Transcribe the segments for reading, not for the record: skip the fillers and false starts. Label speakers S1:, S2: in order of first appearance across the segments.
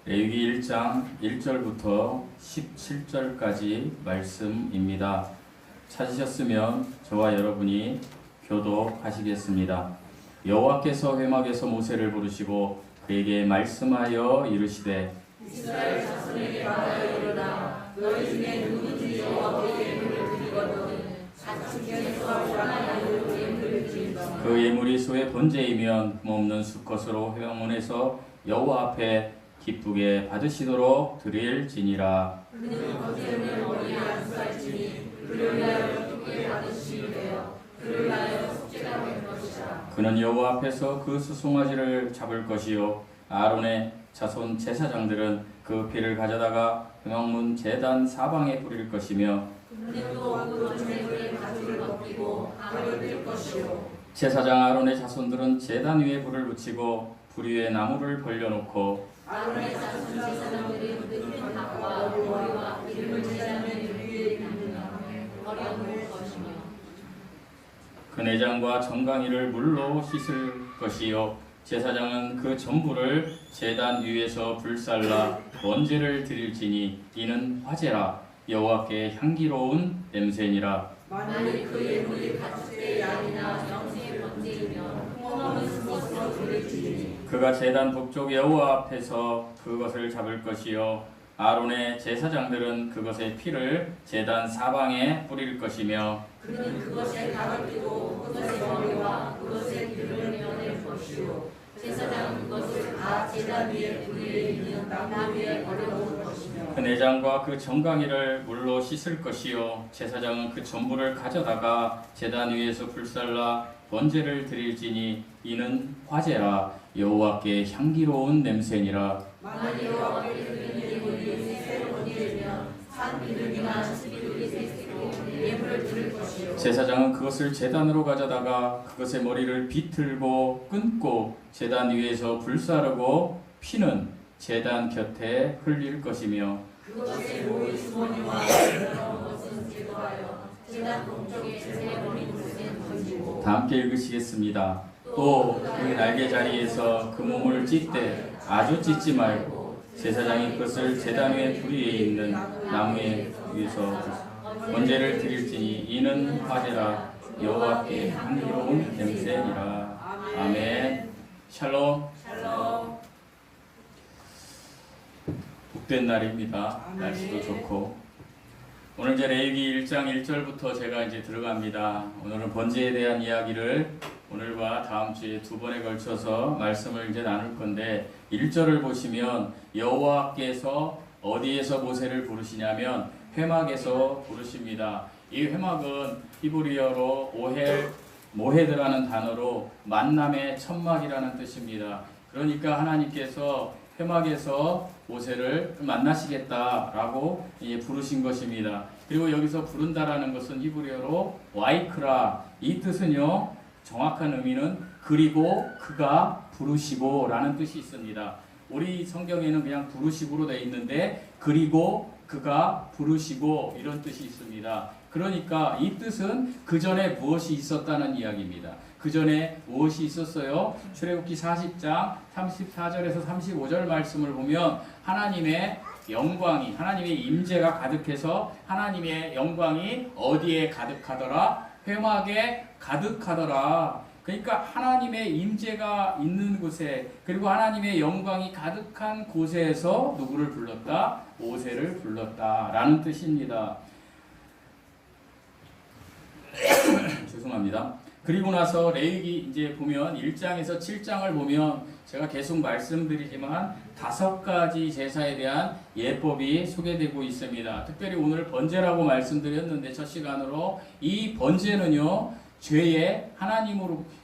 S1: 레위기 1장 1절부터 17절까지 말씀입니다. 찾으셨으면 저와 여러분이 교독하시겠습니다. 여호와께서 회막에서 모세를 부르시고 그에게 말씀하여 이르시되
S2: 이스라엘 자손에게 말하여 이르라. 너희 중에 누구든지 여호와께 예물을 드리거든 자기 중에서 원하는 예물을 드린다.
S1: 그 예물이 소의 번제이면 흠없는 수컷으로 회막문에서 여호와 앞에 기쁘게 받으시도록 드릴지니라.
S2: 그는 번제를 머리에 안수할지니 그를 위하여 기쁘게 받으시리되어 그를 위하여 속죄가 될 것이라.
S1: 그는 여호와 앞에서 그 수송아지를 잡을 것이요 아론의 자손 제사장들은 그 피를 가져다가 회막문 제단 사방에 뿌릴 것이며
S2: 그는 또 그 제물의 가죽을 벗기고 악을 뺄 것이요
S1: 제사장 아론의 자손들은 제단 위에 불을 붙이고 불 위에 나무를 벌려놓고
S2: 아론의 자손 제사장들이 뜯긴 닭과 머리와 기름을 제단의 위에 붓는 버려놓을 것이며
S1: 그 내장과 정강이를 물로 씻을 것이요 제사장은 그 전부를 제단 위에서 불살라 번제를 드릴지니 이는 화제라 여호와께 향기로운 냄새니라.
S2: 만일 그 예물이 가축의 양이나 영생의 번제이면 흠없는 수것으로 드릴지니
S1: 그가 제단 북쪽 여호와 앞에서 그것을 잡을 것이요 아론의 제사장들은 그것의 피를 제단 사방에 뿌릴 것이며
S2: 그는 그것에 닭을 띠고 그것의 머리와 그것의 기름을 면낼 것이요 제사장은 그것을 다 제단 위에 불 위에 있는 나무 위에 버려놓을 것이며
S1: 그 내장과 그 정강이를 물로 씻을 것이요 제사장은 그 전부를 가져다가 제단 위에서 불살라 번제를 드릴지니 이는 화제라 여호와께 향기로운 냄새니라.
S2: 만일 여호와께 드리는 예물이 새 번제이면 산 비둘기나 스비둘기 새끼로 예물을 드릴 것이요
S1: 제사장은 그것을 제단으로 가져다가 그것의 머리를 비틀고 끊고 제단 위에서 불사르고 피는 제단 곁에 흘릴 것이며
S2: 그것의 모의 주머니와 들어온 것은 제거하여 제단 동쪽에 새 버린 곳에 던지고
S1: 다 함께 읽으시겠습니다. 또 그 날개 자리에서 그 몸을 찢되 아주 찢지 말고 제사장이 그것을 제단 위에 불 위에 있는 나무에 위에서 번제를 드릴지니 이는 화제라 여호와께 향기로운 냄새니라. 아멘. 샬롬.
S2: 샬롬.
S1: 복된 날입니다. 날씨도 좋고 오늘 이제 레위기 1장 1절부터 제가 이제 들어갑니다. 오늘은 번제에 대한 이야기를 오늘과 다음 주에 두 번에 걸쳐서 말씀을 이제 나눌 건데 1절을 보시면 여호와께서 어디에서 모세를 부르시냐면 회막에서 부르십니다. 이 회막은 히브리어로 모헤드라는 단어로 만남의 천막이라는 뜻입니다. 그러니까 하나님께서 회막에서 모세를 만나시겠다라고 부르신 것입니다. 그리고 여기서 부른다라는 것은 히브리어로 와이크라, 이 뜻은요 정확한 의미는 그리고 그가 부르시고 라는 뜻이 있습니다. 우리 성경에는 그냥 부르시고로 되어 있는데 그리고 그가 부르시고 이런 뜻이 있습니다. 그러니까 이 뜻은 그 전에 무엇이 있었다는 이야기입니다. 그 전에 무엇이 있었어요? 출애굽기 40장 34절에서 35절 말씀을 보면 하나님의 영광이, 하나님의 임재가 가득해서 하나님의 영광이 어디에 가득하더라? 회막에 가득하더라. 그러니까 하나님의 임재가 있는 곳에 그리고 하나님의 영광이 가득한 곳에서 누구를 불렀다? 모세를 불렀다라는 뜻입니다. 죄송합니다. 그리고 나서 레위기 이제 보면 1장에서 7장을 보면 제가 계속 말씀드리지만 5가지 제사에 대한 예법이 소개되고 있습니다. 특별히 오늘 번제라고 말씀드렸는데 첫 시간으로 이 번제는요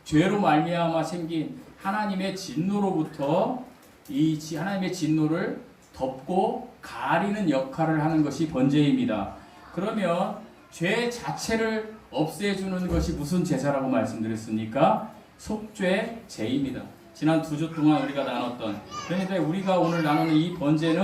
S1: 죄로 말미암아 생긴 하나님의 진노로부터 이 하나님의 진노를 덮고 가리는 역할을 하는 것이 번제입니다. 그러면 죄 자체를 없애주는 것이 무슨 제사라고 말씀드렸습니까? 속죄 제입니다. 지난 2주 동안 우리가 나눴던, 그러니까 우리가 오늘 나누는 이 번제는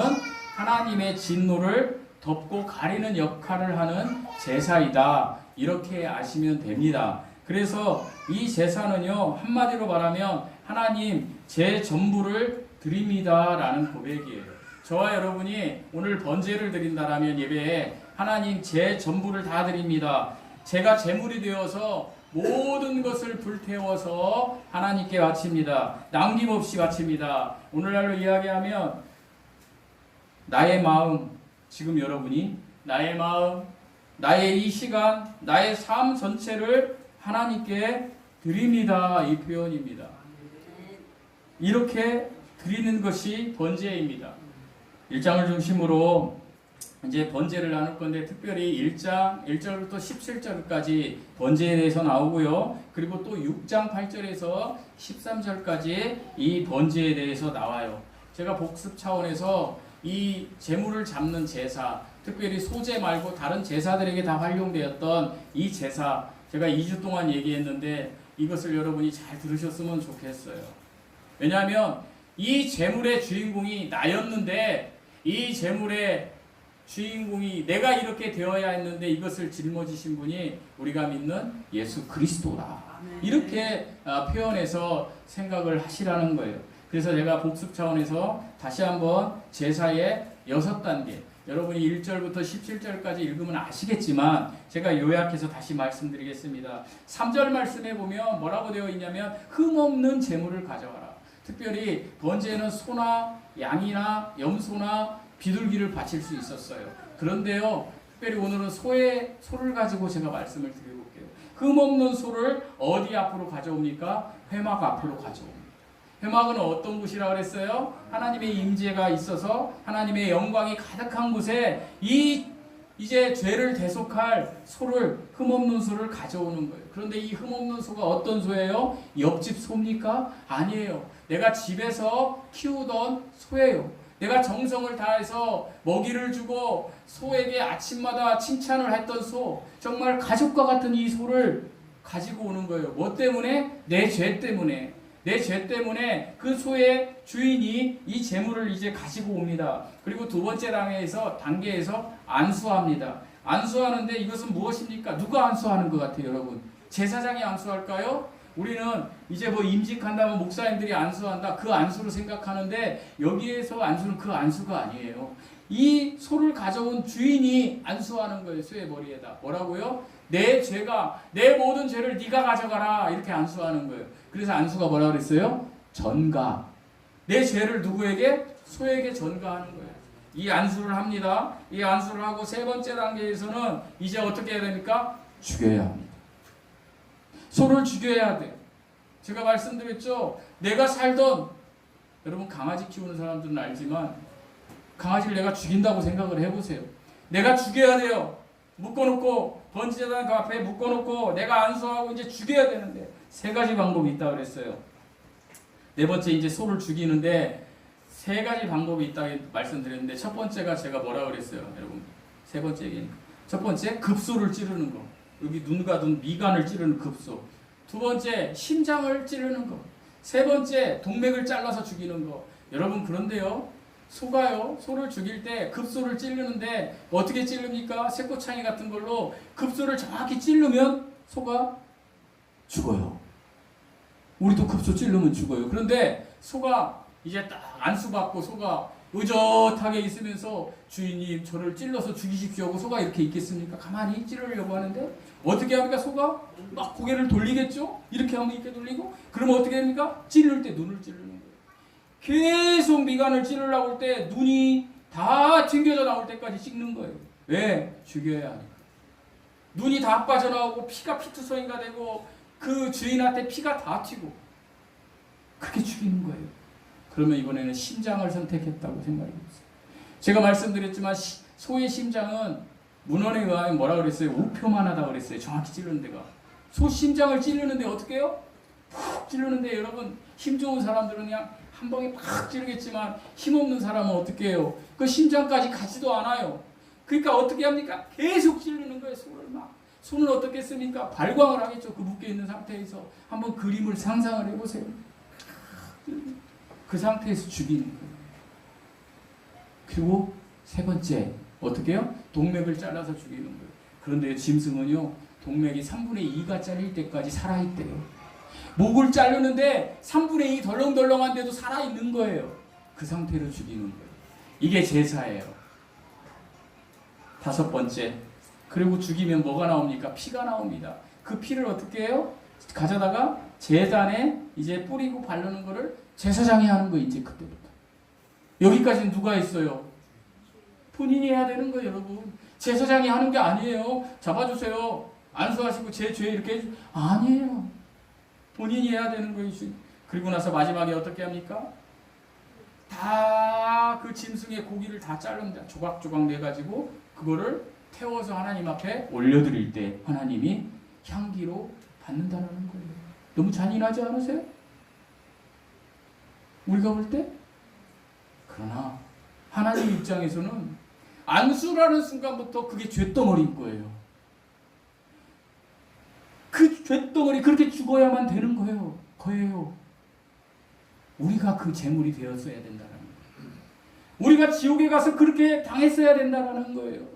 S1: 하나님의 진노를 덮고 가리는 역할을 하는 제사이다. 이렇게 아시면 됩니다. 그래서 이 제사는요 한마디로 말하면 하나님 제 전부를 드립니다 라는 고백이에요. 저와 여러분이 오늘 번제를 드린다라면 예배에 하나님 제 전부를 다 드립니다. 제가 제물이 되어서 모든 것을 불태워서 하나님께 바칩니다. 남김없이 바칩니다. 오늘날로 이야기하면 나의 마음, 지금 여러분이 나의 마음, 나의 이 시간, 나의 삶 전체를 하나님께 드립니다. 이 표현입니다. 이렇게 드리는 것이 번제입니다. 1장을 중심으로 이제 번제를 나눌 건데 특별히 1장 1절부터 17절까지 번제에 대해서 나오고요. 그리고 또 6장 8절에서 13절까지 이 번제에 대해서 나와요. 제가 복습 차원에서 이 제물을 잡는 제사, 특별히 소제 말고 다른 제사들에게 다 활용되었던 이 제사, 제가 2주 동안 얘기했는데 이것을 여러분이 잘 들으셨으면 좋겠어요. 왜냐하면 이 제물의 주인공이 나였는데 이 제물의 주인공이 내가 이렇게 되어야 했는데 이것을 짊어지신 분이 우리가 믿는 예수 그리스도다. 이렇게 표현해서 생각을 하시라는 거예요. 그래서 제가 복습 차원에서 다시 한번 제사의 6단계, 여러분이 1절부터 17절까지 읽으면 아시겠지만 제가 요약해서 다시 말씀드리겠습니다. 3절 말씀에 보면 뭐라고 되어 있냐면 흠없는 제물을 가져와라. 특별히 번제는 소나 양이나 염소나 비둘기를 바칠 수 있었어요. 그런데요, 특별히 오늘은 소를 가지고 제가 말씀을 드려볼게요. 흠없는 소를 어디 앞으로 가져옵니까? 회막 앞으로 가져옵니다. 회막은 어떤 곳이라 그랬어요? 하나님의 임재가 있어서 하나님의 영광이 가득한 곳에 이제 죄를 대속할 소를, 흠없는 소를 가져오는 거예요. 그런데 이 흠없는 소가 어떤 소예요? 옆집 소입니까? 아니에요. 내가 집에서 키우던 소예요. 내가 정성을 다해서 먹이를 주고 소에게 아침마다 칭찬을 했던 소, 정말 가족과 같은 이 소를 가지고 오는 거예요. 뭐 때문에? 내 죄 때문에. 내 죄 때문에 그 소의 주인이 이 재물을 이제 가지고 옵니다. 그리고 두 번째 단계에서 안수합니다. 안수하는데 이것은 무엇입니까? 누가 안수하는 것 같아요, 여러분? 제사장이 안수할까요? 우리는 이제 뭐 임직한다면 목사님들이 안수한다, 그 안수로 생각하는데 여기에서 안수는 그 안수가 아니에요. 이 소를 가져온 주인이 안수하는 거예요. 소의 머리에다 뭐라고요? 내 모든 죄를 네가 가져가라, 이렇게 안수하는 거예요. 그래서 안수가 뭐라 그랬어요? 전가. 내 죄를 누구에게? 소에게 전가하는 거예요. 이 안수를 합니다. 이 안수를 하고 세 번째 단계에서는 이제 어떻게 해야 됩니까? 죽여야 합니다. 소를 죽여야 돼. 제가 말씀드렸죠. 내가 살던, 여러분 강아지 키우는 사람들은 알지만 강아지를 내가 죽인다고 생각을 해보세요. 내가 죽여야 돼요. 묶어놓고 번제단 그 앞에 묶어놓고 내가 안수하고 이제 죽여야 되는데 세 가지 방법이 있다고 그랬어요. 네 번째 이제 소를 죽이는데 세 가지 방법이 있다고 말씀드렸는데 첫 번째가 제가 뭐라고 그랬어요, 여러분? 세 번째 얘기니까. 첫 번째 급소를 찌르는 거. 여기 눈과 눈 미간을 찌르는 급소. 두 번째 심장을 찌르는 거. 세 번째 동맥을 잘라서 죽이는 거. 여러분 그런데요, 소를 죽일 때 급소를 찌르는데 어떻게 찌릅니까? 새꼬창이 같은 걸로 급소를 정확히 찌르면 소가 죽어요. 우리도 급소 찌르면 죽어요. 그런데 소가 이제 딱 안수받고 소가 의젓하게 있으면서 주인님 저를 찔러서 죽이십시오 하고 소가 이렇게 있겠습니까? 가만히 찌르려고 하는데 어떻게 합니까? 소가 막 고개를 돌리겠죠? 이렇게 하면 이렇게 돌리고, 그러면 어떻게 됩니까? 찌를 때 눈을 찌르는 거예요. 계속 미간을 찌르려고 할 때 눈이 다 튕겨져 나올 때까지 찍는 거예요. 왜? 죽여야 하니까. 눈이 다 빠져나오고 피가 피투성이가 되고 그 주인한테 피가 다 튀고 그렇게 죽이는 거예요. 그러면 이번에는 심장을 선택했다고 생각해보세요. 제가 말씀드렸지만 소의 심장은 문헌에 의하면 뭐라 그랬어요? 우표만하다고 그랬어요. 정확히 찌르는 데가. 소 심장을 찌르는데 어떻게 해요? 푹 찌르는데 여러분 힘 좋은 사람들은 그냥 한 방에 팍 찌르겠지만 힘없는 사람은 어떻게 해요? 그 심장까지 가지도 않아요. 그러니까 어떻게 합니까? 계속 찌르는 거예요. 소를 막. 손을 어떻게 씁니까? 발광을 하겠죠. 그 묶여있는 상태에서. 한번 그림을 상상을 해보세요. 그 상태에서 죽이는 거예요. 그리고 세 번째 어떻게 해요? 동맥을 잘라서 죽이는 거예요. 그런데 짐승은요, 동맥이 3분의 2가 잘릴 때까지 살아있대요. 목을 자르는데 3분의 2 덜렁덜렁한데도 살아있는 거예요. 그 상태로 죽이는 거예요. 이게 제사예요. 다섯 번째. 그리고 죽이면 뭐가 나옵니까? 피가 나옵니다. 그 피를 어떻게 해요? 가져다가 제단에 이제 뿌리고 바르는 거를 제사장이 하는 거 이제 그때부터. 여기까지는 누가 했어요? 본인이 해야 되는 거예요, 여러분. 제사장이 하는 게 아니에요. 잡아주세요. 안수하시고 제 죄 이렇게 아니에요. 본인이 해야 되는 거예요. 그리고 나서 마지막에 어떻게 합니까? 다 그 짐승의 고기를 다 자른다. 조각조각 내가지고 그거를 태워서 하나님 앞에 올려드릴 때 하나님이 향기로 받는다는 거예요. 너무 잔인하지 않으세요? 우리가 볼 때? 그러나 하나님 입장에서는 안수라는 순간부터 그게 쇳덩어리인 거예요. 그 쇳덩어리 그렇게 죽어야만 되는 거예요. 우리가 그 제물이 되었어야 된다는 거예요. 우리가 지옥에 가서 그렇게 당했어야 된다는 거예요.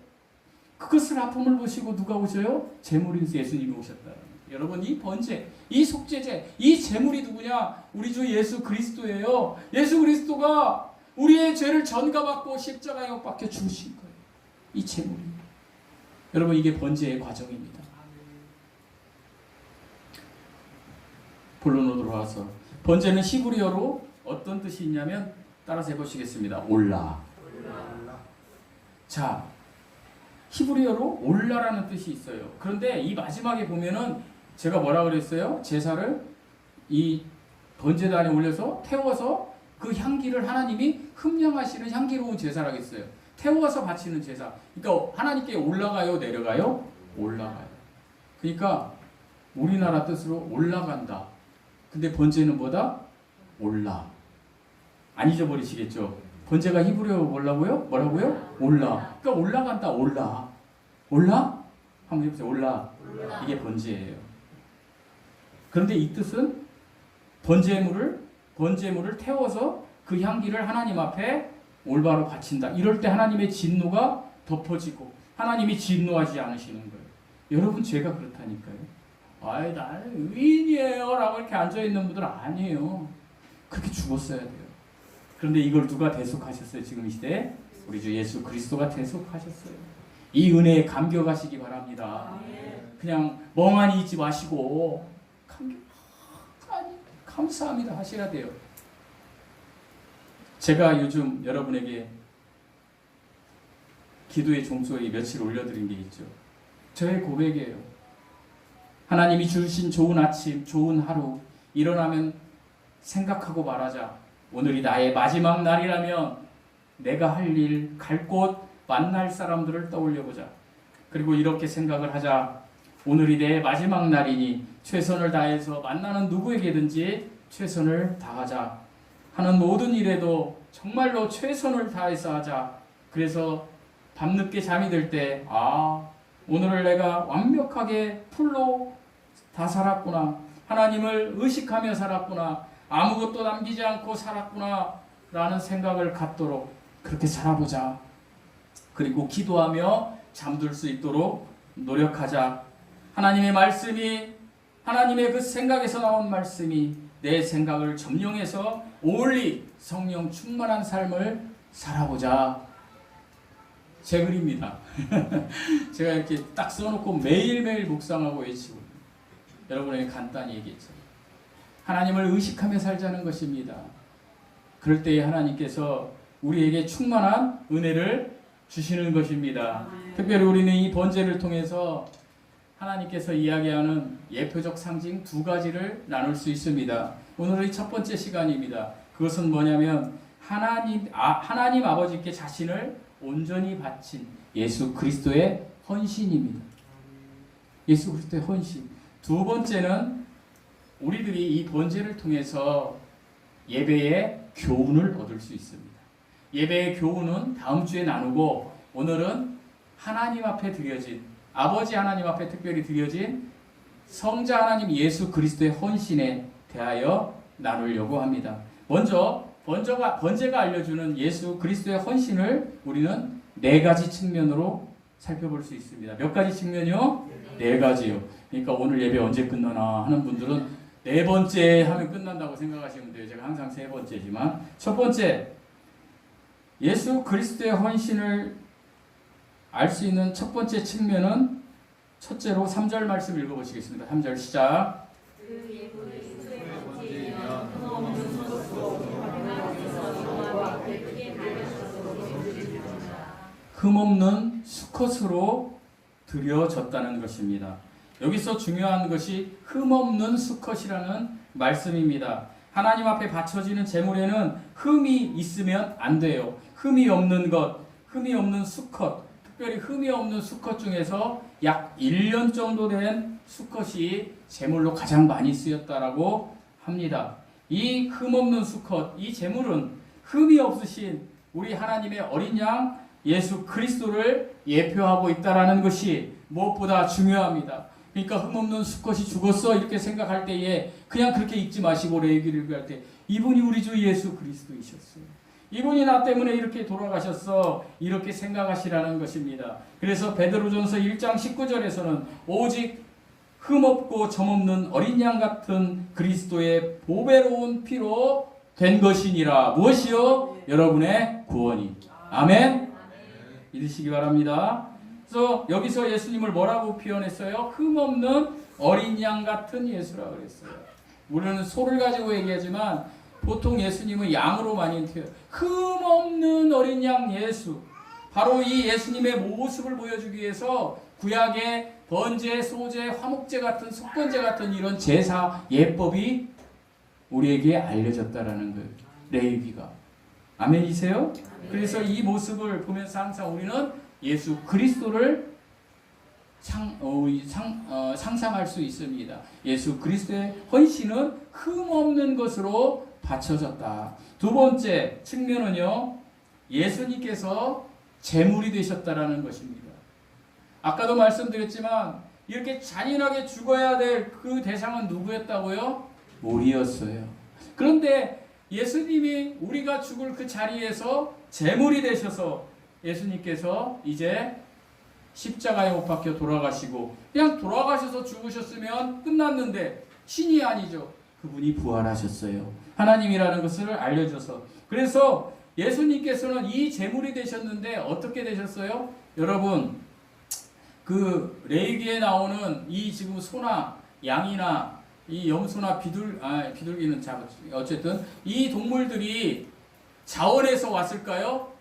S1: 그것을 아픔을 보시고 누가 오셔요? 제물인 예수님이 오셨다는 거예요. 여러분 이 번제, 이 속죄제, 이 제물이 누구냐? 우리 주 예수 그리스도예요. 예수 그리스도가 우리의 죄를 전가받고 십자가에 못 박혀 죽으신 거예요. 이 제물이. 여러분 이게 번제의 과정입니다. 본론으로 돌아와서 번제는 히브리어로 어떤 뜻이 있냐면 따라서 해보시겠습니다. 올라. 자, 히브리어로 올라라는 뜻이 있어요. 그런데 이 마지막에 보면은 제가 뭐라 그랬어요? 제사를 이 번제단에 올려서 태워서 그 향기를 하나님이 흠령하시는 향기로운 제사라고 했어요. 태워서 바치는 제사. 그러니까 하나님께 올라가요, 내려가요? 올라가요. 그러니까 우리나라 뜻으로 올라간다. 근데 번제는 뭐다? 올라. 안 잊어버리시겠죠? 번제가 히브리어로 뭐라고요? 올라. 그러니까 올라간다. 올라? 한번 해보세요. 올라. 이게 번제예요. 그런데 이 뜻은 번제물을 태워서 그 향기를 하나님 앞에 올바로 바친다. 이럴 때 하나님의 진노가 덮어지고 하나님이 진노하지 않으시는 거예요. 여러분 죄가 그렇다니까요. 아이 나는 의인이에요 라고 이렇게 앉아있는 분들은 아니에요. 그렇게 죽었어야 돼요. 그런데 이걸 누가 대속하셨어요? 지금 이 시대에? 우리 주 예수 그리스도가 대속하셨어요. 이 은혜에 감격하시기 바랍니다. 그냥 멍하니 있지 마시고 감사합니다 하셔야 돼요. 제가 요즘 여러분에게 기도의 종소에 며칠 올려드린 게 있죠. 저의 고백이에요. 하나님이 주신 좋은 아침, 좋은 하루, 일어나면 생각하고 말하자. 오늘이 나의 마지막 날이라면 내가 할 일, 갈 곳, 만날 사람들을 떠올려보자. 그리고 이렇게 생각을 하자. 오늘이 내 마지막 날이니 최선을 다해서 만나는 누구에게든지 최선을 다하자. 하는 모든 일에도 정말로 최선을 다해서 하자. 그래서 밤늦게 잠이 들 때 오늘을 내가 완벽하게 풀로 다 살았구나. 하나님을 의식하며 살았구나. 아무것도 남기지 않고 살았구나 라는 생각을 갖도록 그렇게 살아보자. 그리고 기도하며 잠들 수 있도록 노력하자. 하나님의 말씀이, 하나님의 그 생각에서 나온 말씀이 내 생각을 점령해서 올리 성령 충만한 삶을 살아보자. 제 글입니다. 제가 이렇게 딱 써놓고 매일매일 묵상하고 외치고 여러분에게 간단히 얘기했죠. 하나님을 의식하며 살자는 것입니다. 그럴 때에 하나님께서 우리에게 충만한 은혜를 주시는 것입니다. 특별히 우리는 이 번제를 통해서 하나님께서 이야기하는 예표적 상징 두 가지를 나눌 수 있습니다. 오늘의 첫 번째 시간입니다. 그것은 뭐냐면 하나님 아버지께 자신을 온전히 바친 예수 그리스도의 헌신입니다. 예수 그리스도의 헌신. 두 번째는 우리들이 이 번제를 통해서 예배의 교훈을 얻을 수 있습니다. 예배의 교훈은 다음 주에 나누고 오늘은 하나님 앞에 드려진 아버지 하나님 앞에 특별히 드려진 성자 하나님 예수 그리스도의 헌신에 대하여 나누려고 합니다. 먼저 번제가 알려주는 예수 그리스도의 헌신을 우리는 네 가지 측면으로 살펴볼 수 있습니다. 몇 가지 측면이요? 네 가지요. 그러니까 오늘 예배 언제 끝나나 하는 분들은 네 번째 하면 끝난다고 생각하시면 돼요. 제가 항상 세 번째지만 첫 번째 예수 그리스도의 헌신을 알 수 있는 첫 번째 측면은 첫째로 3절 말씀 읽어보시겠습니다. 3절 시작. 흠없는 수컷으로 드려졌다는 것입니다. 여기서 중요한 것이 흠없는 수컷이라는 말씀입니다. 하나님 앞에 바쳐지는 제물에는 흠이 있으면 안 돼요. 흠이 없는 것, 흠이 없는 수컷, 특별히 흠이 없는 수컷 중에서 약 1년 정도 된 수컷이 제물로 가장 많이 쓰였다라고 합니다. 이 흠없는 수컷, 이 제물은 흠이 없으신 우리 하나님의 어린 양 예수 그리스도를 예표하고 있다라는 것이 무엇보다 중요합니다. 그러니까 흠없는 수컷이 죽었어 이렇게 생각할 때에 그냥 그렇게 읽지 마시고 레위기를 읽을 때 이분이 우리 주 예수 그리스도이셨어요. 이분이 나 때문에 이렇게 돌아가셨어 이렇게 생각하시라는 것입니다. 그래서 베드로전서 1장 19절에서는 오직 흠없고 점없는 어린 양 같은 그리스도의 보배로운 피로 된 것이니라. 무엇이요? 여러분의 구원이. 아멘. 믿으시기 바랍니다. 그래서 여기서 예수님을 뭐라고 표현했어요? 흠없는 어린 양 같은 예수라고 그랬어요. 우리는 소를 가지고 얘기하지만 보통 예수님은 양으로 많이 표현해요. 흠없는 어린 양 예수. 바로 이 예수님의 모습을 보여주기 위해서 구약의 번제, 소제, 화목제 같은 속건제 같은 이런 제사 예법이 우리에게 알려졌다라는 거예요. 레위기가. 아멘이세요? 그래서 이 모습을 보면서 항상 우리는 예수 그리스도를 상상할 수 있습니다. 예수 그리스도의 헌신은 흠없는 것으로 바쳐졌다. 두 번째 측면은요, 예수님께서 제물이 되셨다라는 것입니다. 아까도 말씀드렸지만 이렇게 잔인하게 죽어야 될 그 대상은 누구였다고요? 우리였어요. 그런데 예수님이 우리가 죽을 그 자리에서 제물이 되셔서 예수님께서 이제 십자가에 못 박혀 돌아가시고 그냥 돌아가셔서 죽으셨으면 끝났는데 신이 아니죠. 그분이 부활하셨어요. 하나님이라는 것을 알려줘서. 그래서 예수님께서는 이 제물이 되셨는데 어떻게 되셨어요? 여러분 그 레위기에 나오는 이 지금 소나 양이나 이 염소나 비둘기는 어쨌든 이 동물들이 자원에서 왔을까요?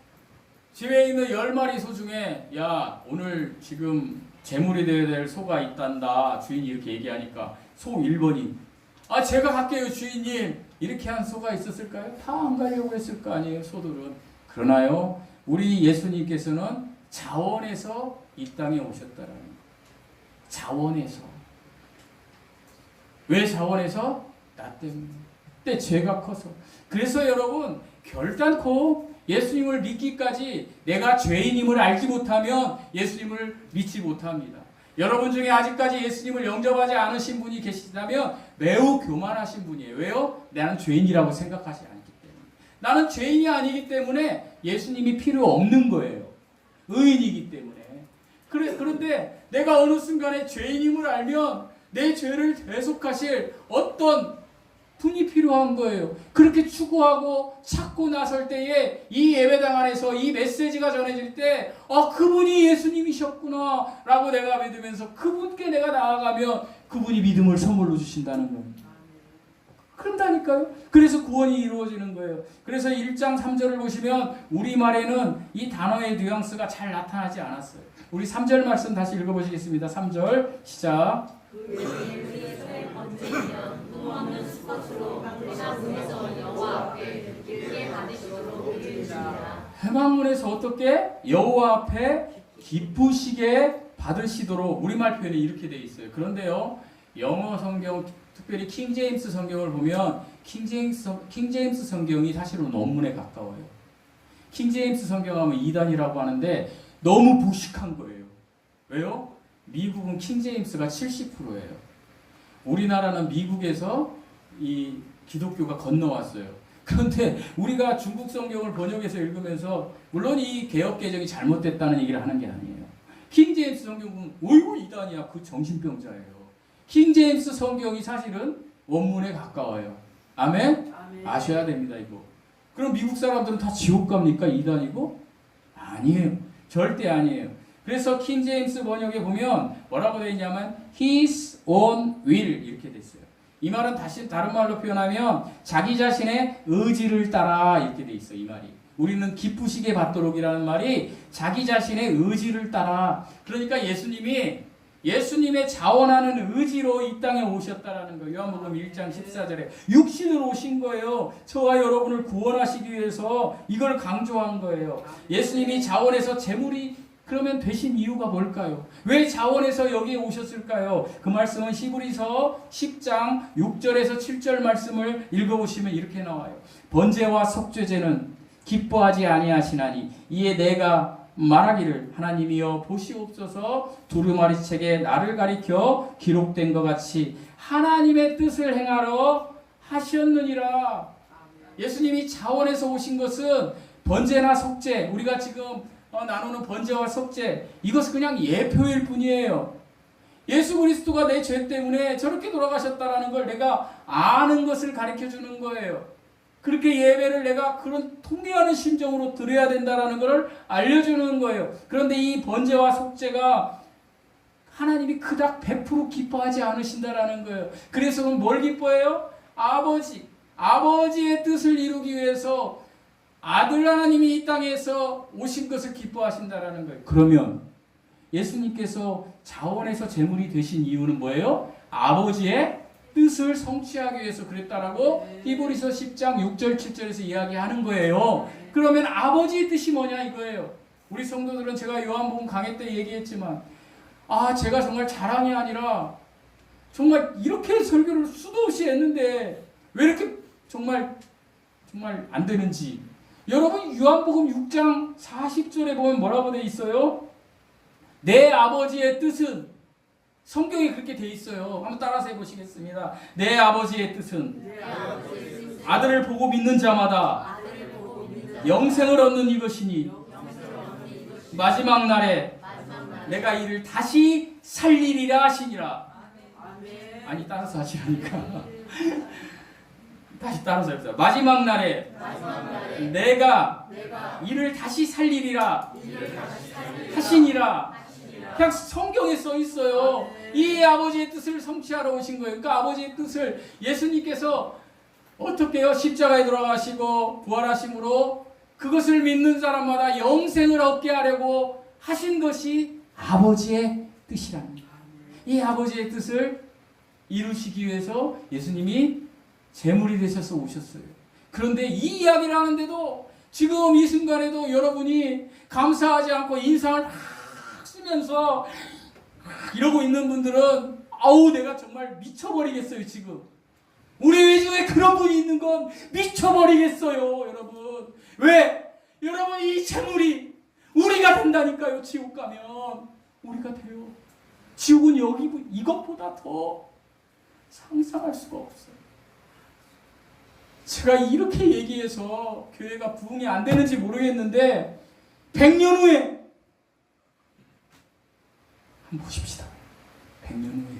S1: 집에 있는 10마리 소 중에 야 오늘 지금 제물이 되어야 될 소가 있단다 주인이 이렇게 얘기하니까 소 1번이 제가 갈게요 주인님 이렇게 한 소가 있었을까요? 다 안 가려고 했을 거 아니에요 소들은. 그러나요 우리 예수님께서는 자원에서 이 땅에 오셨다라는 거예요. 자원에서. 왜 자원에서? 나 때문에. 때 죄가 커서. 그래서 여러분 결단코 예수님을 믿기까지 내가 죄인임을 알지 못하면 예수님을 믿지 못합니다. 여러분 중에 아직까지 예수님을 영접하지 않으신 분이 계시다면 매우 교만하신 분이에요. 왜요? 나는 죄인이라고 생각하지 않기 때문에. 나는 죄인이 아니기 때문에 예수님이 필요 없는 거예요. 의인이기 때문에. 그런데 내가 어느 순간에 죄인임을 알면 내 죄를 대속하실 어떤 분이 필요한 거예요. 그렇게 추구하고 찾고 나설 때에 이 예배당 안에서 이 메시지가 전해질 때 그분이 예수님이셨구나 라고 내가 믿으면서 그분께 내가 나아가면 그분이 믿음을 선물로 주신다는 겁니다. 그런다니까요. 그래서 구원이 이루어지는 거예요. 그래서 1장 3절을 보시면 우리말에는 이 단어의 뉘앙스가 잘 나타나지 않았어요. 우리 3절 말씀 다시 읽어보시겠습니다. 3절 시작. 회막문에서 어떻게? 여호와 앞에 기쁘시게 받으시도록. 우리말 표현이 이렇게 되어 있어요. 그런데요 영어 성경 특별히 킹제임스 성경을 보면 킹제임스 성경이 사실은 원문에 가까워요. 킹제임스 성경하면 이단이라고 하는데 너무 무식한 거예요. 왜요? 미국은 킹제임스가 70%예요. 우리나라는 미국에서 이 기독교가 건너왔어요. 그런데 우리가 중국 성경을 번역해서 읽으면서 물론 이 개혁 개정이 잘못됐다는 얘기를 하는 게 아니에요. 킹제임스 성경은 어이구 이단이야. 그 정신병자예요. 킹제임스 성경이 사실은 원문에 가까워요. 아멘? 아셔야 됩니다. 이거. 그럼 미국 사람들은 다 지옥 갑니까? 이단이고? 아니에요. 절대 아니에요. 그래서 킹제임스 번역에 보면 뭐라고 되어 있냐면 His own will 이렇게 됐어요. 이 말은 다른 말로 표현하면 자기 자신의 의지를 따라 이렇게 돼 있어요. 이 말이. 우리는 기쁘시게 받도록이라는 말이 자기 자신의 의지를 따라. 그러니까 예수님의 자원하는 의지로 이 땅에 오셨다라는 거예요. 요한복음 1장 14절에 육신으로 오신 거예요. 저와 여러분을 구원하시기 위해서 이걸 강조한 거예요. 예수님이 자원해서 재물이 그러면 되신 이유가 뭘까요? 왜 자원해서 여기에 오셨을까요? 그 말씀은 히브리서 10장 6절에서 7절 말씀을 읽어보시면 이렇게 나와요. 번제와 속죄제는 기뻐하지 아니하시나니 이에 내가 말하기를 하나님이여 보시옵소서 두루마리책에 나를 가리켜 기록된 것 같이 하나님의 뜻을 행하러 하셨느니라. 예수님이 자원해서 오신 것은 번제나 속죄, 우리가 지금 나누는 번제와 속죄, 이것은 그냥 예표일 뿐이에요. 예수 그리스도가 내 죄 때문에 저렇게 돌아가셨다라는 걸 내가 아는 것을 가르쳐 주는 거예요. 그렇게 예배를 내가 그런 통회하는 심정으로 드려야 된다라는 것을 알려주는 거예요. 그런데 이 번제와 속죄가 하나님이 그닥 100% 기뻐하지 않으신다라는 거예요. 그래서 뭘 기뻐해요? 아버지의 뜻을 이루기 위해서 아들 하나님이 이 땅에서 오신 것을 기뻐하신다라는 거예요. 그러면 예수님께서 자원해서 제물이 되신 이유는 뭐예요? 아버지의 뜻을 성취하기 위해서 그랬다라고 히브리서 10장 6절 7절에서 이야기하는 거예요. 그러면 아버지의 뜻이 뭐냐 이거예요. 우리 성도들은 제가 요한복음 강해 때 얘기했지만 제가 정말 자랑이 아니라 정말 이렇게 설교를 수도 없이 했는데 왜 이렇게 정말 안 되는지. 여러분 요한복음 6장 40절에 보면 뭐라고 돼 있어요? 내 아버지의 뜻은, 성경에 그렇게 돼 있어요. 한번 따라서 해보시겠습니다. 내 아버지의 뜻은 아들을 보고 믿는 자마다 영생을 얻는 이것이니 마지막 날에 내가 이를 다시 살리리라 하시니라. 아니 따라서 하시라니까. 다시 따라서 해보세요. 마지막 날에 내가 이를 다시 살리리라 하시니라. 그냥 성경에 써 있어요. 이 아버지의 뜻을 성취하러 오신 거예요. 그러니까 아버지의 뜻을 예수님께서 어떻게 해요? 십자가에 돌아가시고 부활하심으로 그것을 믿는 사람마다 영생을 얻게 하려고 하신 것이 아버지의 뜻이랍니다. 이 아버지의 뜻을 이루시기 위해서 예수님이 제물이 되셔서 오셨어요. 그런데 이 이야기를 하는데도 지금 이 순간에도 여러분이 감사하지 않고 인상을 쓰면서 이러고 있는 분들은 내가 정말 미쳐버리겠어요. 지금 우리 외주에 그런 분이 있는 건 미쳐버리겠어요. 여러분 왜? 여러분 이 재물이 우리가 된다니까요. 지옥 가면 우리가 돼요. 지옥은 여기 이것보다 더 상상할 수가 없어요. 제가 이렇게 얘기해서 교회가 부흥이 안 되는지 모르겠는데 100년 후에 한번 보십시다. 100년 후에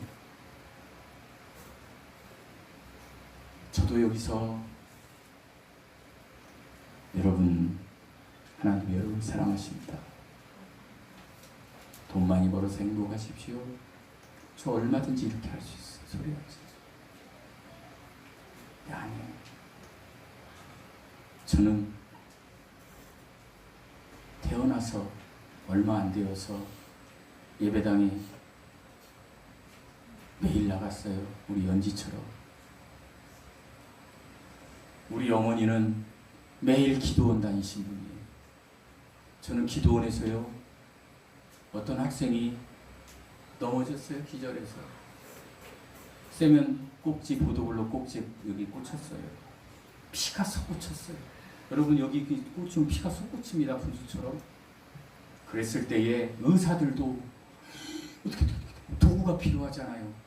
S1: 저도 여기서 여러분 하나님이 여러분을 사랑하십니다. 돈 많이 벌어서 행복하십시오. 저 얼마든지 이렇게 할 수 있어요. 소리하지. 아니에요. 저는 태어나서 얼마 안 되어서 예배당에 매일 나갔어요. 우리 연지처럼. 우리 어머니는 매일 기도원 다니신 분이에요. 저는 기도원에서요. 어떤 학생이 넘어졌어요. 기절해서. 쌤은 꼭지 보도블록 꼭지 여기 꽂혔어요. 피가 솟구쳤어요. 여러분 여기 꽂히면 피가 솟구칩니다. 분수처럼. 그랬을 때에 의사들도 어떻게 도구가 필요하잖아요.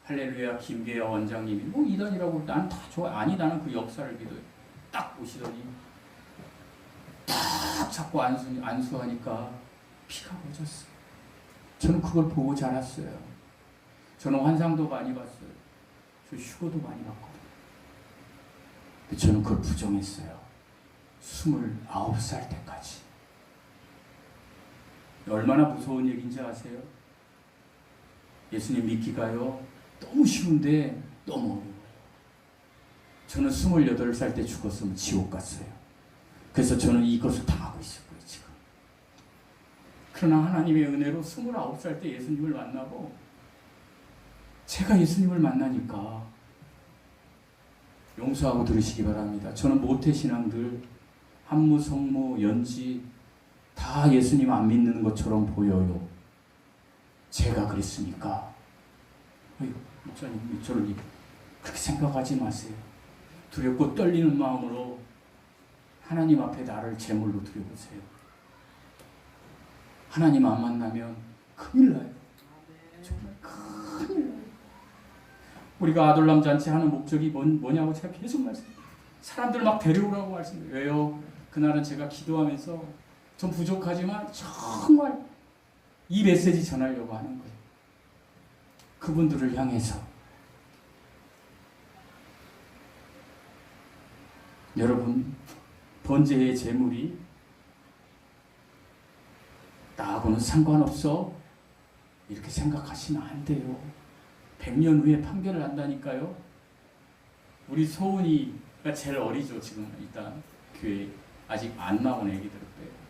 S1: 할렐루야 김계영 원장님이 이단이라고 난 다 좋아. 아니 나는 그 역사를 믿어요. 딱 보시더니 딱 잡고 안수하니까 피가 멎었어요. 저는 그걸 보고 자랐어요. 저는 환상도 많이 봤어요. 저 휴거도 많이 봤거든요. 근데 저는 그걸 부정했어요. 29살 때까지. 얼마나 무서운 얘기인지 아세요? 예수님 믿기가요 너무 쉬운데 너무 어려워요. 저는 28살 때 죽었으면 지옥 갔어요. 그래서 저는 이것을 당하고 있을 거예요 지금. 그러나 하나님의 은혜로 29살 때 예수님을 만나고 제가 예수님을 만나니까 용서하고 들으시기 바랍니다. 저는 모태신앙들 한무, 성무, 연지 다 예수님 안 믿는 것처럼 보여요. 제가 그랬으니까. 목사님 저를 그렇게 생각하지 마세요. 두렵고 떨리는 마음으로 하나님 앞에 나를 제물로 드려보세요. 하나님 안 만나면 큰일 나요. 정말 큰일 나요. 우리가 아둘람 잔치 하는 목적이 뭐냐고 제가 계속 말씀해요. 사람들 막 데려오라고 말씀해요. 왜요? 그날은 제가 기도하면서 좀 부족하지만 정말 이 메시지 전하려고 하는 거예요. 그분들을 향해서. 여러분, 번제의 제물이 나하고는 상관없어 이렇게 생각하시면 안 돼요. 100년 후에 판결을 한다니까요. 우리 소은이가 제일 어리죠. 지금 일단 교회 아직 안 나온 애기들 빼요.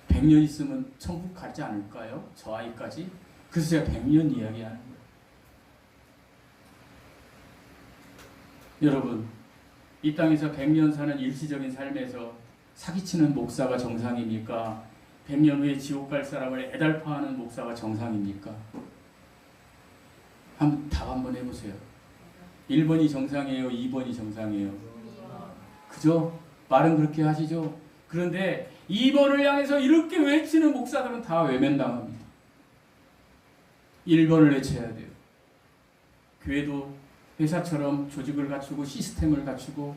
S1: 100년 있으면 천국 가지 않을까요? 저 아이까지? 그래서 제가 100년 이야기하는 거예요. 여러분, 이 땅에서 100년 사는 일시적인 삶에서 사기치는 목사가 정상입니까? 100년 후에 지옥 갈 사람을 애달파하는 목사가 정상입니까? 답 한번 해보세요. 1번이 정상이에요? 2번이 정상이에요? 그죠? 말은 그렇게 하시죠? 그런데 2번을 향해서 이렇게 외치는 목사들은 다 외면당합니다. 1번을 외쳐야 돼요. 교회도 회사처럼 조직을 갖추고 시스템을 갖추고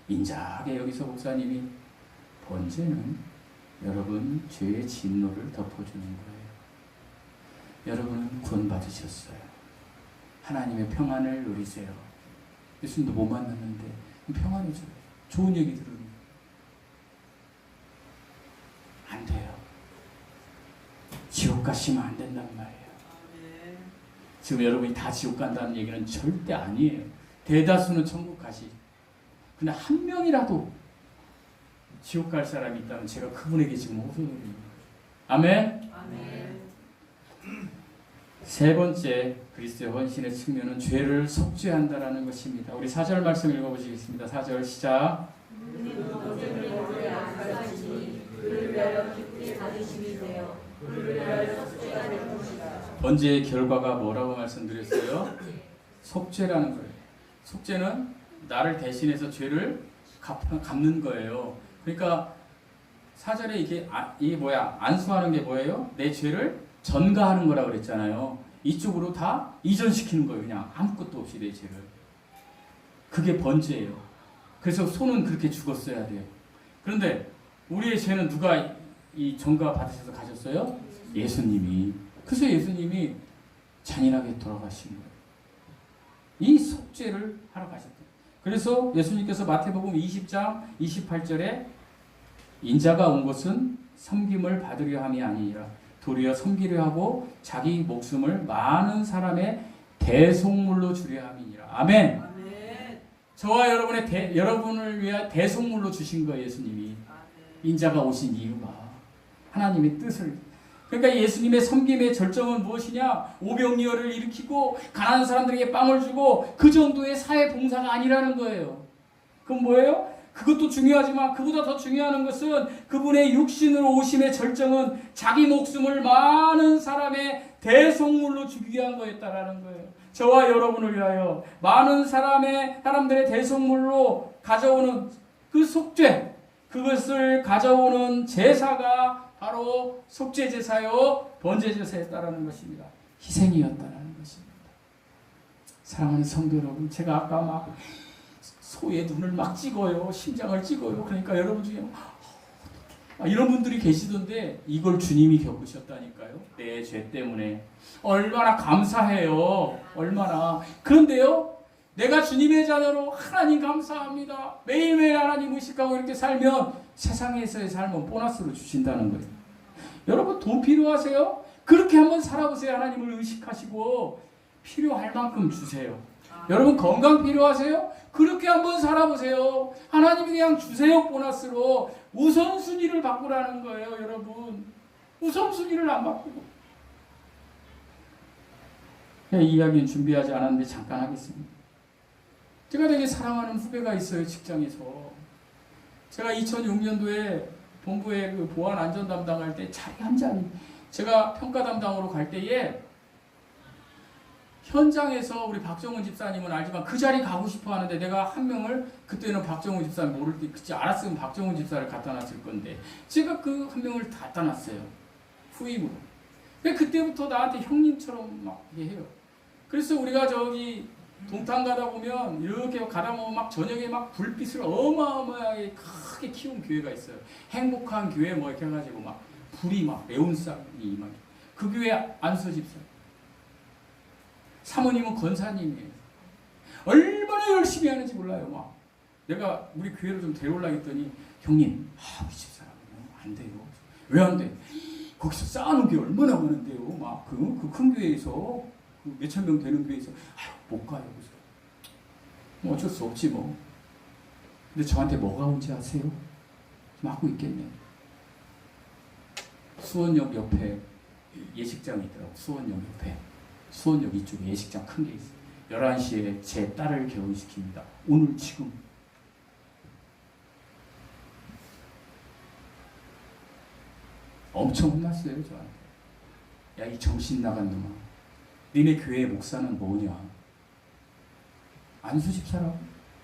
S1: 인자하게 여기서 목사님이 번제는 여러분 죄의 진노를 덮어주는 거예요. 여러분은 구원받으셨어요. 하나님의 평안을 누리세요. 예수님도 못 만났는데 평안을 줘요. 좋은 얘기 들으면 안 돼요. 지옥 가시면 안 된단 말이에요. 지금 여러분이 다 지옥 간다는 얘기는 절대 아니에요. 대다수는 천국 가시. 근데 한 명이라도 지옥 갈 사람이 있다면 제가 그분에게 지금 호소드립니다. 아멘?
S2: 아멘.
S1: 세 번째 그리스도의 헌신의 측면은 죄를 속죄한다라는 것입니다. 우리 4절 말씀 읽어보시겠습니다. 4절 시작. 번제의 결과가 뭐라고 말씀드렸어요? 속죄라는 거예요. 속죄는 나를 대신해서 죄를 갚는 거예요. 그러니까 4절에 이게 안수하는 게 뭐예요? 내 죄를 전가하는 거라고 그랬잖아요. 이쪽으로 다 이전시키는 거예요. 그냥 아무것도 없이 내 죄를. 그게 번제예요. 그래서 소는 그렇게 죽었어야 돼요. 그런데 우리의 죄는 누가 이 전가 받으셔서 가셨어요? 예수님이. 그래서 예수님이 잔인하게 돌아가신 거예요. 이 속죄를 하러 가셨대요. 그래서 예수님께서 마태복음 20장 28절에 인자가 온 것은 섬김을 받으려 함이 아니니라 도리어 섬기려 하고 자기 목숨을 많은 사람의 대속물로 주려 함이니라. 아멘.
S2: 아멘.
S1: 저와 여러분을 위해 대속물로 주신 거예요. 예수님이. 인자가 오신 이유가 하나님의 뜻을. 그러니까 예수님의 섬김의 절정은 무엇이냐? 오병이어를 일으키고 가난한 사람들에게 빵을 주고 그 정도의 사회 봉사가 아니라는 거예요. 그럼 뭐예요? 그것도 중요하지만 그보다 더 중요한 것은 그분의 육신으로 오심의 절정은 자기 목숨을 많은 사람의 대속물로 주기 위한 거였다라는 거예요. 저와 여러분을 위하여 많은 사람들의 대속물로 가져오는 그 속죄, 그것을 가져오는 제사가 바로 속죄 제사요 번제 제사였다라는 것입니다. 희생이었다라는 것입니다. 사랑하는 성도 여러분, 제가 아까 막 소의 눈을 막 찍어요, 심장을 찍어요. 그러니까 여러분 중에 이런 분들이 계시던데 이걸 주님이 겪으셨다니까요. 내 죄 때문에 얼마나 감사해요. 얼마나. 그런데요, 내가 주님의 자녀로 하나님 감사합니다. 매일매일 하나님 의식하고 이렇게 살면 세상에서의 삶은 보너스로 주신다는 거예요. 여러분 돈 필요하세요? 그렇게 한번 살아보세요. 하나님을 의식하시고 필요할 만큼 주세요. 여러분 건강 필요하세요? 그렇게 한번 살아보세요. 하나님이 그냥 주세요. 보너스로 우선순위를 바꾸라는 거예요. 여러분 우선순위를 안 바꾸고. 이 이야기는 준비하지 않았는데 잠깐 하겠습니다. 제가 되게 사랑하는 후배가 있어요. 직장에서. 제가 2006년도에 본부에 그 보안 안전 담당할 때 자리 한 자리, 제가 평가 담당으로 갈 때에 현장에서 우리 박정훈 집사님은 알지만 그 자리 가고 싶어 하는데 내가 한 명을, 그때는 박정훈 집사님 모를 때 그치 알았으면 박정훈 집사를 갖다 놨을 건데 제가 그 한 명을 갖다 놨어요. 후임으로. 근데 그때부터 나한테 형님처럼 막 해요. 그래서 우리가 저기 동탄 가다 보면 이렇게 가다 보면 막 저녁에 막 불빛을 어마어마하게 크게 키운 교회가 있어요. 행복한 교회 뭐 이렇게 해가지고 막 불이 막 매운싹이 막. 그 교회 안수 집사. 사모님은 권사님이에요. 얼마나 열심히 하는지 몰라요. 막 내가 우리 교회로 좀 데려오려고 했더니 형님, 우리 집사람 안 돼요. 왜 안 돼? 거기서 쌓아놓은 게 얼마나 많은데요. 막 그 큰 교회에서 그 몇천 명 되는 교회에서 못 가요. 그래서 뭐 어쩔 수 없지 뭐. 근데 저한테 뭐가 온지 아세요? 좀 하고 있겠네. 수원역 옆에 예식장이 있더라고. 수원역 옆에. 수원역 이쪽에 예식장 큰 게 있어요. 11시에 제 딸을 결혼시킵니다. 오늘 지금. 엄청 혼났어요. 저한테. 야, 이 정신 나간 놈아. 니네 교회 목사는 뭐냐? 안수 집사라고?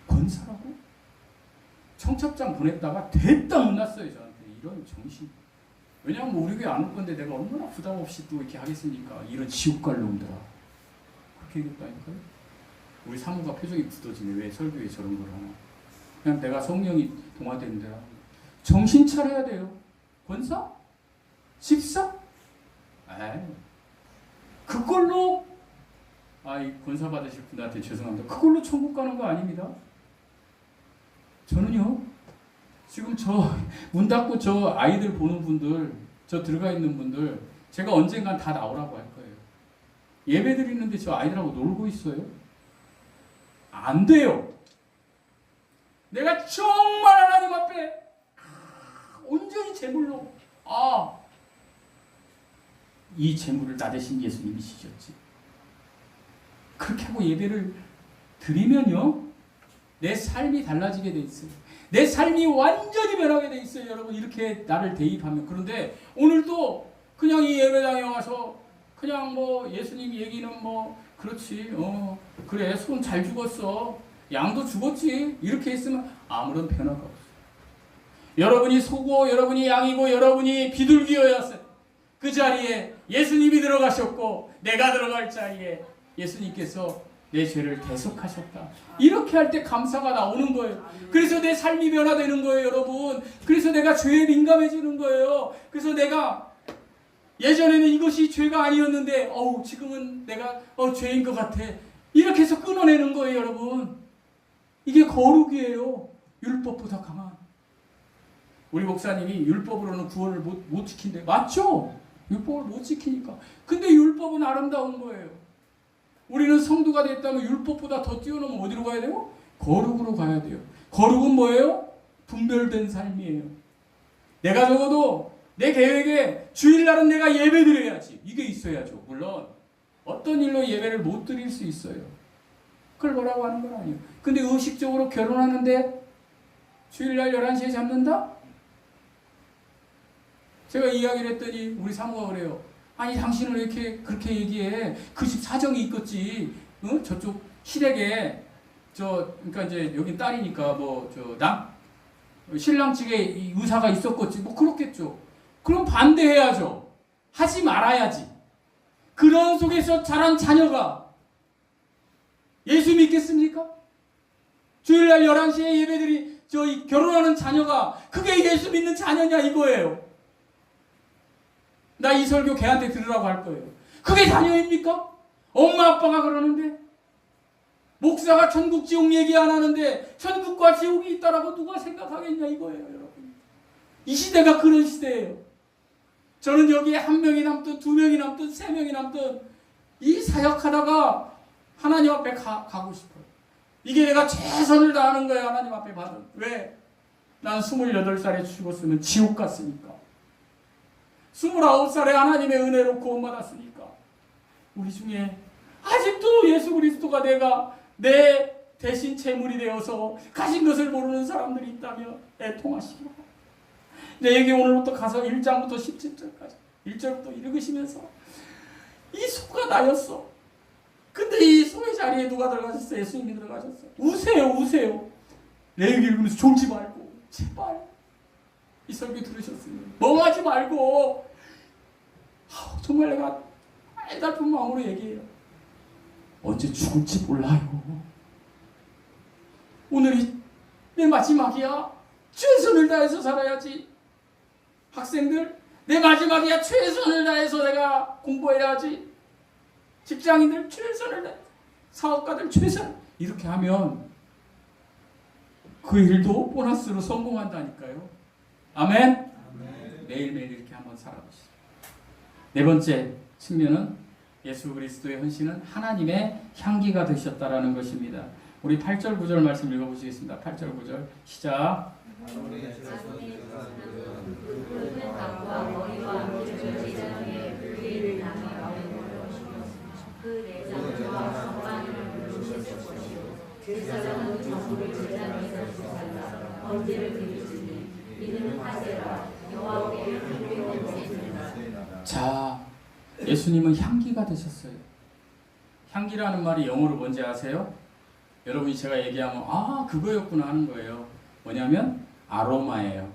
S1: 권사라고? 청첩장 보냈다가 됐다 혼났어요. 저한테. 이런 정신. 왜냐하면 우리 교회 안 올 건데 내가 얼마나 부담 없이 또 이렇게 하겠습니까? 이런 지옥갈 놈들아. 그렇게 얘기했다니까요. 우리 사모가 표정이 굳어지네. 왜 설교에 저런 걸 하나. 그냥 내가 성령이 동화되는 데라. 정신 차려야 돼요. 권사? 집사? 에이. 그걸로 이 권사 받으실 분한테 죄송합니다. 그걸로 천국 가는 거 아닙니다. 저는요. 지금 저 문 닫고 저 아이들 보는 분들, 저 들어가 있는 분들 제가 언젠간 다 나오라고 할 거예요. 예배 드리는데 저 아이들하고 놀고 있어요? 안 돼요. 내가 정말 하나님 앞에 온전히 제물로 이 제물을 나 대신 예수님이 지셨지. 그렇게 하고 예배를 드리면요. 내 삶이 달라지게 돼 있어요. 내 삶이 완전히 변하게 돼 있어요. 여러분 이렇게 나를 대입하면. 그런데 오늘도 그냥 이 예배당에 와서 그냥 뭐 예수님 얘기는 뭐 그렇지 그래 손 잘 죽었어 양도 죽었지 이렇게 했으면 아무런 변화가 없어요. 여러분이 소고 여러분이 양이고 여러분이 비둘기였어요. 그 자리에 예수님이 들어가셨고 내가 들어갈 자리에 예수님께서 내 죄를 대속하셨다. 이렇게 할 때 감사가 나오는 거예요. 그래서 내 삶이 변화되는 거예요, 여러분. 그래서 내가 죄에 민감해지는 거예요. 그래서 내가 예전에는 이것이 죄가 아니었는데 지금은 내가 죄인 것 같아. 이렇게 해서 끊어내는 거예요, 여러분. 이게 거룩이에요. 율법보다 강한. 우리 목사님이 율법으로는 구원을 못 지킨대. 맞죠? 율법을 못 지키니까. 근데 율법은 아름다운 거예요. 우리는 성도가 됐다면 율법보다 더 뛰어넘으면 어디로 가야 돼요? 거룩으로 가야 돼요. 거룩은 뭐예요? 분별된 삶이에요. 내가 적어도 내 계획에 주일날은 내가 예배 드려야지. 이게 있어야죠. 물론 어떤 일로 예배를 못 드릴 수 있어요. 그걸 뭐라고 하는 건 아니에요. 근데 의식적으로 결혼하는데 주일날 11시에 잡는다? 제가 이야기를 했더니 우리 사모가 그래요. 아니 당신은 왜 이렇게 그렇게 얘기해? 그 집 사정이 있겠지. 저쪽 시댁에 그러니까 이제 여긴 딸이니까 신랑 측에 의사가 있었겠지. 뭐 그렇겠죠. 그럼 반대해야죠. 하지 말아야지. 그런 속에서 자란 자녀가 예수 믿겠습니까? 주일날 11시에 예배들이 결혼하는 자녀가 그게 예수 믿는 자녀냐 이거예요. 나 이 설교 걔한테 들으라고 할 거예요. 그게 자녀입니까? 엄마 아빠가 그러는데 목사가 천국 지옥 얘기 안 하는데 천국과 지옥이 있다라고 누가 생각하겠냐 이거예요, 여러분. 이 시대가 그런 시대예요. 저는 여기에 한 명이 남든 두 명이 남든 세 명이 남든 이 사역하다가 하나님 앞에 가고 싶어요. 이게 내가 최선을 다하는 거예요, 하나님 앞에 받은. 왜? 난 28살에 죽었으면 지옥 갔으니까. 29살에 하나님의 은혜로 구원받았으니까. 우리 중에 아직도 예수 그리스도가 내 대신 제물이 되어서 가진 것을 모르는 사람들이 있다면 애통하시기 바랍니다. 내 얘기 오늘부터 가서 1장부터 17절까지 1절부터 읽으시면서 이 소가 나였어. 근데 이 소의 자리에 누가 들어가셨어요? 예수님이 들어가셨어요. 우세요. 내 얘기 읽으면서 졸지 말고 제발 이 설교 들으셨으면 멍하지 말고 정말 내가 애달픈 마음으로 얘기해요. 언제 죽을지 몰라요. 오늘이 내 마지막이야. 최선을 다해서 살아야지. 학생들, 내 마지막이야. 최선을 다해서 내가 공부해야지. 직장인들 최선을 다해. 사업가들 최선. 이렇게 하면 그 일도 보너스로 성공한다니까요. 아멘? 매일매일 이렇게 한번 살아보시죠. 네 번째 측면은 예수 그리스도의 헌신은 하나님의 향기가 되셨다라는 것입니다. 우리 8절 9절 말씀 읽어보시겠습니다. 8절 9절 시작. 자, 예수님은 향기가 되셨어요. 향기라는 말이 영어로 뭔지 아세요? 여러분이 제가 얘기하면 그거였구나 하는 거예요. 뭐냐면 아로마예요.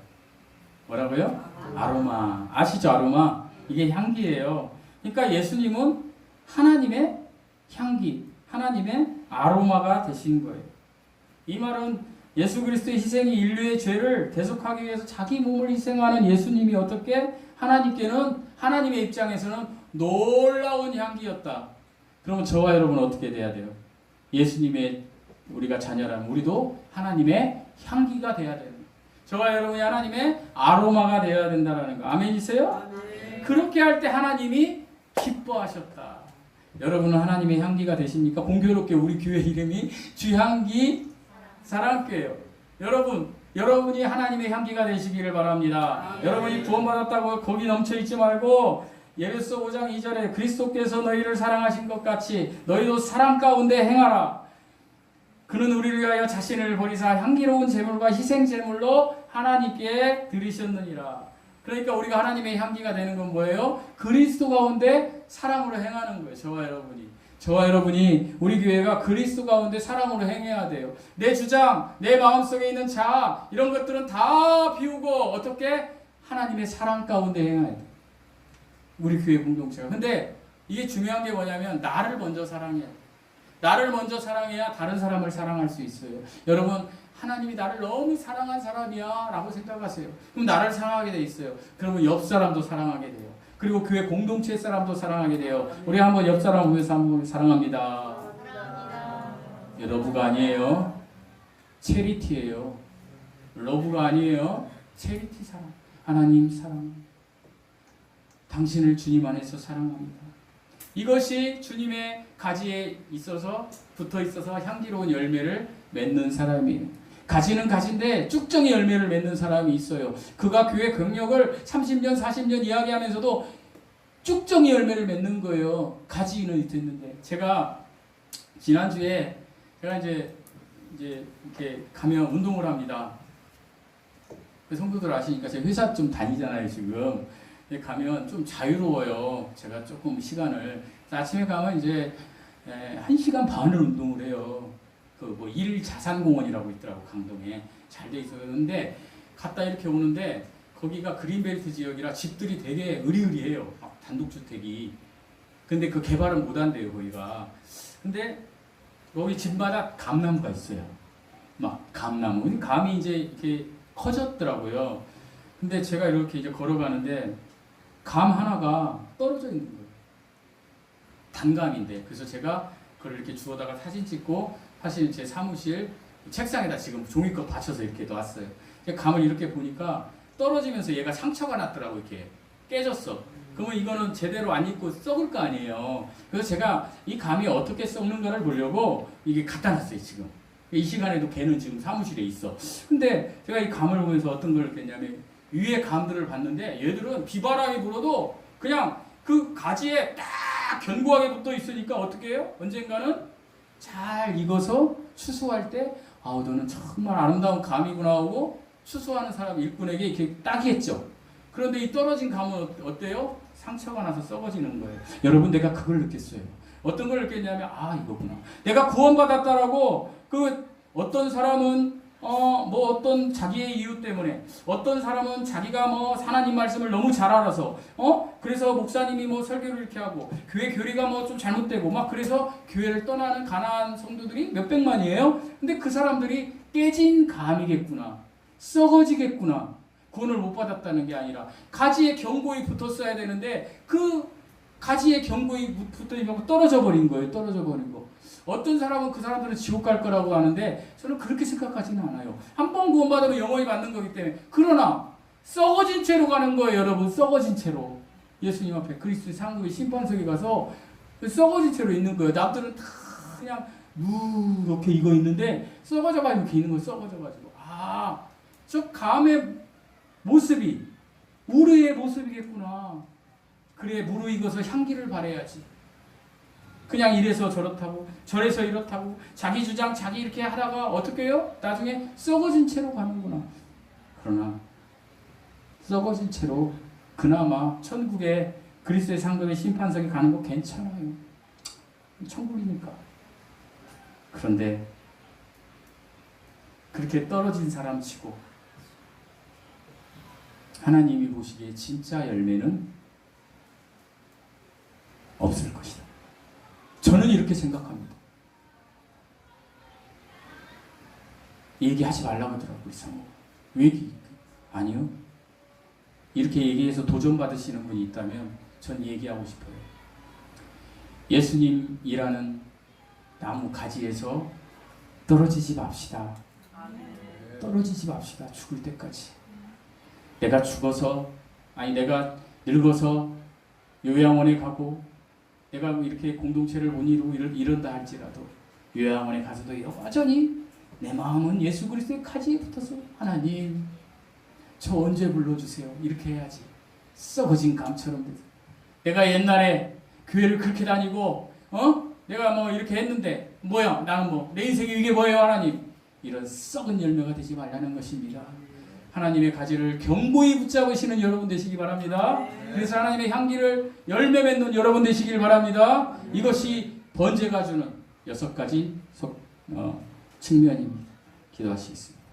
S1: 뭐라고요? 아로마. 아시죠? 아로마. 이게 향기예요. 그러니까 예수님은 하나님의 향기, 하나님의 아로마가 되신 거예요. 이 말은 예수 그리스도의 희생이 인류의 죄를 대속하기 위해서 자기 몸을 희생하는 예수님이 어떻게 하나님께는 하나님의 입장에서는 놀라운 향기였다. 그러면 저와 여러분은 어떻게 돼야 돼요? 예수님의 우리가 자녀라면 우리도 하나님의 향기가 돼야 돼요. 저와 여러분이 하나님의 아로마가 되어야 된다는 거. 아멘이세요? 아멘. 그렇게 할 때 하나님이 기뻐하셨다. 여러분은 하나님의 향기가 되십니까? 공교롭게 우리 교회 이름이 주향기 사랑교회예요. 여러분이 하나님의 향기가 되시기를 바랍니다. 여러분이 구원받았다고 거기 넘쳐있지 말고 예배서 5장 2절에 그리스도께서 너희를 사랑하신 것 같이 너희도 사랑 가운데 행하라. 그는 우리를 위하여 자신을 버리사 향기로운 제물과 희생 제물로 하나님께 드리셨느니라. 그러니까 우리가 하나님의 향기가 되는 건 뭐예요? 그리스도 가운데 사랑으로 행하는 거예요. 저와 여러분이 우리 교회가 그리스도 가운데 사랑으로 행해야 돼요. 내 주장, 내 마음속에 있는 자아 이런 것들은 다 비우고 어떻게? 하나님의 사랑 가운데 행해야 돼요. 우리 교회 공동체가. 근데 이게 중요한 게 뭐냐면 나를 먼저 사랑해야 돼요. 나를 먼저 사랑해야 다른 사람을 사랑할 수 있어요. 여러분 하나님이 나를 너무 사랑한 사람이야 라고 생각하세요. 그럼 나를 사랑하게 돼 있어요. 그러면 옆 사람도 사랑하게 돼요. 그리고 교회 공동체 사람도 사랑하게 돼요. 우리 한번 옆 사람 보면서 한번 사랑합니다. 러브가 아니에요. 체리티예요. 러브가 아니에요. 체리티 사랑. 하나님 사랑. 당신을 주님 안에서 사랑합니다. 이것이 주님의 가지에 붙어 있어서 향기로운 열매를 맺는 사람이에요. 가지는 가지인데 쭉정이 열매를 맺는 사람이 있어요. 그가 교회 경력을 30년, 40년 이야기하면서도 쭉정이 열매를 맺는 거예요. 가지는 됐는데. 제가 지난주에 이제 이렇게 가면 운동을 합니다. 성도들 아시니까 제가 회사 좀 다니잖아요, 지금. 가면 좀 자유로워요. 제가 조금 시간을. 아침에 가면 이제 1시간 반을 운동을 해요. 일자산공원이라고 있더라고, 강동에. 잘 돼 있어요. 근데 갔다 이렇게 오는데 거기가 그린벨트 지역이라 집들이 되게 으리으리해요. 단독주택이. 근데 그 개발은 못 한대요, 거기가. 근데 거기 집마다 감나무가 있어요. 감나무. 감이 이제 이렇게 커졌더라고요. 근데 제가 이렇게 이제 걸어가는데 감 하나가 떨어져 있는 거예요. 단감인데. 그래서 제가 그걸 이렇게 주워다가 사진 찍고 사실 제 사무실 책상에다 지금 종이컵 받쳐서 이렇게 놨어요. 감을 이렇게 보니까 떨어지면서 얘가 상처가 났더라고. 이렇게 깨졌어. 그러면 이거는 제대로 안 익고 썩을 거 아니에요. 그래서 제가 이 감이 어떻게 썩는가를 보려고 이게 갖다 놨어요. 지금 이 시간에도 걔는 지금 사무실에 있어. 근데 제가 이 감을 보면서 어떤 걸 느꼈냐면, 위에 감들을 봤는데 얘들은 비바람이 불어도 그냥 그 가지에 딱 견고하게 붙어 있으니까 어떻게 해요? 언젠가는 잘 익어서 추수할 때 아우 너는 정말 아름다운 감이구나 하고 추수하는 사람 일꾼에게 이렇게 딱이겠죠. 그런데 이 떨어진 감은 어때요? 상처가 나서 썩어지는 거예요. 여러분, 내가 그걸 느꼈어요. 어떤 걸 느꼈냐면, 아 이거구나. 내가 구원받았다라고 어떤 사람은 뭐 어떤 자기의 이유 때문에, 어떤 사람은 자기가 뭐 하나님 말씀을 너무 잘 알아서 그래서 목사님이 뭐 설교를 이렇게 하고 교회 교리가 뭐 좀 잘못되고 막 그래서 교회를 떠나는 가난한 성도들이 몇백만이에요. 근데 그 사람들이 깨진 감이겠구나, 썩어지겠구나, 구원을 못 받았다는 게 아니라 가지에 견고히 붙었어야 되는데 그 가지에 견고히 붙어있고 떨어져 버린 거예요. 떨어져 버린 거. 어떤 사람은 그 사람들은 지옥 갈 거라고 하는데 저는 그렇게 생각하지는 않아요. 한 번 구원받으면 영원히 받는 거기 때문에. 그러나 썩어진 채로 가는 거예요. 여러분, 썩어진 채로 예수님 앞에 그리스도의 상급의 심판석에 가서 썩어진 채로 있는 거예요. 남들은 다 그냥 이렇게 익어 있는데 썩어져가지고 이렇게 있는 거예요. 썩어져가지고. 저 감의 모습이 우리의 모습이겠구나. 그래, 무르익어서 향기를 발해야지. 그냥 이래서 저렇다고 저래서 이렇다고 자기 주장 자기 이렇게 하다가 어떻게 해요? 나중에 썩어진 채로 가는구나. 그러나 썩어진 채로 그나마 천국에 그리스도의 상급의 심판석에 가는 거 괜찮아요. 천국이니까. 그런데 그렇게 떨어진 사람 치고 하나님이 보시기에 진짜 열매는 없을 것이다. 저는 이렇게 생각합니다. 얘기하지 말라고 하더라고요. 이상하고. 왜 아니요. 이렇게 얘기해서 도전받으시는 분이 있다면 전 얘기하고 싶어요. 예수님이라는 나무 가지에서 떨어지지 맙시다. 떨어지지 맙시다. 죽을 때까지. 내가 죽어서, 내가 늙어서 요양원에 가고 내가 이렇게 공동체를 못 이루고 이런다 할지라도 요양원에 가서도 여전히 내 마음은 예수 그리스도의 가지에 붙어서 하나님 저 언제 불러주세요. 이렇게 해야지. 썩어진 감처럼 돼서. 내가 옛날에 교회를 그렇게 다니고 내가 뭐 이렇게 했는데 뭐야 나는 뭐 내 인생이 이게 뭐예요 하나님. 이런 썩은 열매가 되지 말라는 것입니다. 하나님의 가지를 견고히 붙잡으시는 여러분 되시기 바랍니다. 그래서 하나님의 향기를 열매 맺는 여러분 되시길 바랍니다. 이것이 번제가 주는 6가지 측면입니다. 기도하시겠습니다.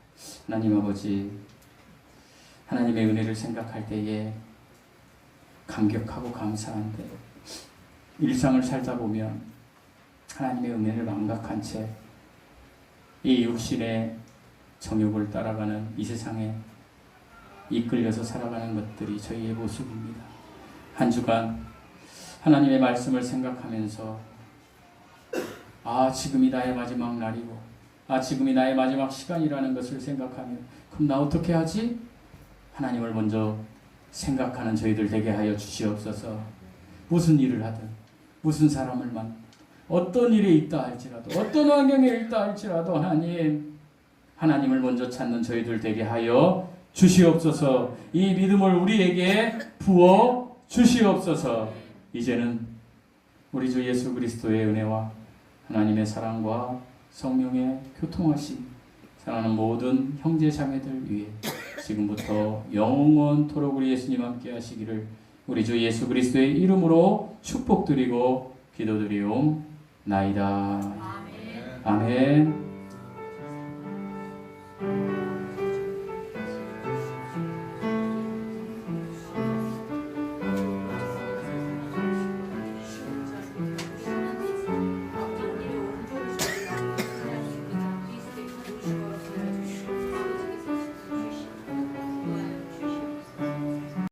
S1: 하나님 아버지, 하나님의 은혜를 생각할 때에 감격하고 감사한데 일상을 살다 보면 하나님의 은혜를 망각한 채 이 육신의 정욕을 따라가는 이 세상에 이끌려서 살아가는 것들이 저희의 모습입니다. 한 주간 하나님의 말씀을 생각하면서 지금이 나의 마지막 날이고 지금이 나의 마지막 시간이라는 것을 생각하며 그럼 나 어떻게 하지? 하나님을 먼저 생각하는 저희들 되게 하여 주시옵소서. 무슨 일을 하든 무슨 사람을 어떤 일에 있다 할지라도 어떤 환경에 있다 할지라도 하나님을 먼저 찾는 저희들 되게 하여 주시옵소서. 이 믿음을 우리에게 부어 주시옵소서. 이제는 우리 주 예수 그리스도의 은혜와 하나님의 사랑과 성령의 교통하심 사랑하는 모든 형제 자매들 위해 지금부터 영원토록 우리 예수님 함께 하시기를 우리 주 예수 그리스도의 이름으로 축복드리고 기도드리옵나이다. 아멘.